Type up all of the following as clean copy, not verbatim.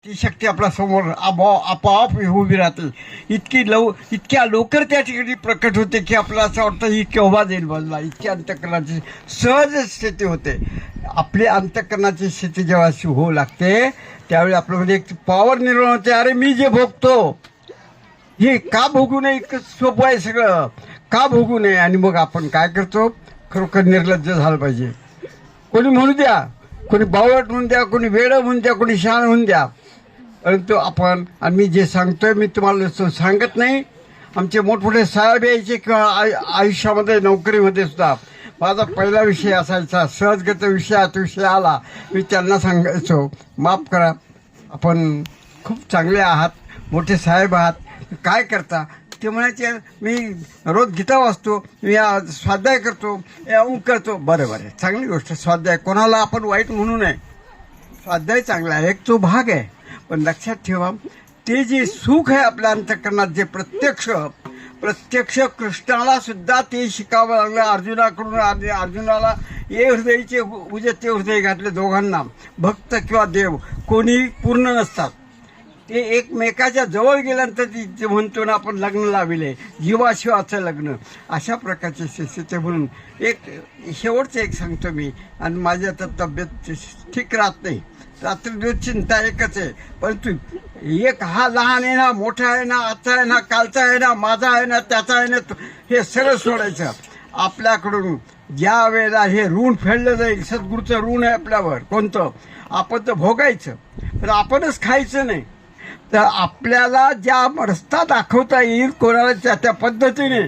ती शक्ती आपल्या समोर आपोआप उभी राहते. इतक्या लवकर त्या ठिकाणी प्रकट होते की आपल्याला असं वाटतं ही केव्हा जाईल बाजूला. इतकी अंतःकरणाची सहज स्थिती होते. आपली अंतःकरणाची स्थिती जेव्हा अशी होऊ लागते त्यावेळी आपल्यामध्ये एक पॉवर निर्माण होते. अरे मी जे भोगतो हे का भोगू नये, इतकं सोपं आहे सगळं, का भोगू नये. आणि मग आपण काय करतो, खरोखर निर्लज्ज झालं पाहिजे. कोणी म्हणू द्या, कोणी बावट म्हणून द्या, कोणी वेडं म्हणून द्या, कोणी शहाण म्हणून द्या, परंतु आपण आणि मी जे सांगतोय मी तुम्हाला सांगत नाही. आमचे मोठमोठे साहेब यायचे किंवा आयुष्यामध्ये नोकरीमध्ये सुद्धा माझा पहिला विषय असायचा, सहजगत विषयात विषय आला मी त्यांना सांगायचो, माफ करा आपण खूप चांगले आहात, मोठे साहेब आहात, काय करता. ते म्हणायचे मी रोज गीता वाचतो, मी स्वाध्याय करतो, अमुक करतो. बरं बरं, चांगली गोष्ट स्वाध्याय, कोणाला आपण वाईट म्हणू नये, स्वाध्याय चांगला आहे, एक तो भाग आहे. पण लक्षात ठेवा ते जे सुख आहे आपल्या अंतःकरणात, जे प्रत्यक्ष कृष्णाला सुद्धा ते शिकावं लागलं अर्जुनाकडून. अर्जुनाला ये हृदयचे उजते हृदय घातले. दोघांना भक्त किंवा देव कोणी पूर्ण नसतात. ते एकमेकाच्या जवळ गेल्यानंतर जे म्हणतो ना आपण लग्न लाविले, जीवाशिवाचं लग्न, अशा प्रकारचे स्थिती. म्हणून एक शेवटचं एक सांगतो मी, आणि माझी आता तब्येत ठीक राहत नाही, रात्री चिंता एकच आहे. परंतु एक हा लहान आहे ना, मोठा आहे ना, आजचा आहे ना, कालचा आहे ना, माझा आहे ना, त्याचा आहे ना, हे सरळ सोडायचं. आपल्याकडून ज्या वेळेला हे ऋण फेडलं जाईल, सद्गुरूचं ऋण आहे आपल्यावर कोणतं, आपण तर भोगायचं, पण आपणच खायचं नाही. तर आपल्याला ज्या रस्ता दाखवता येईल कोणाला त्या पद्धतीने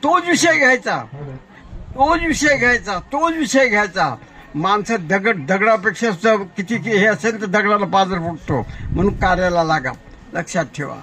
तोच विषय घ्यायचा. माणसं दगडापेक्षा किती हे असेल तर दगडाला पाजर फुटतो. म्हणून कार्याला लागा, लक्षात ठेवा.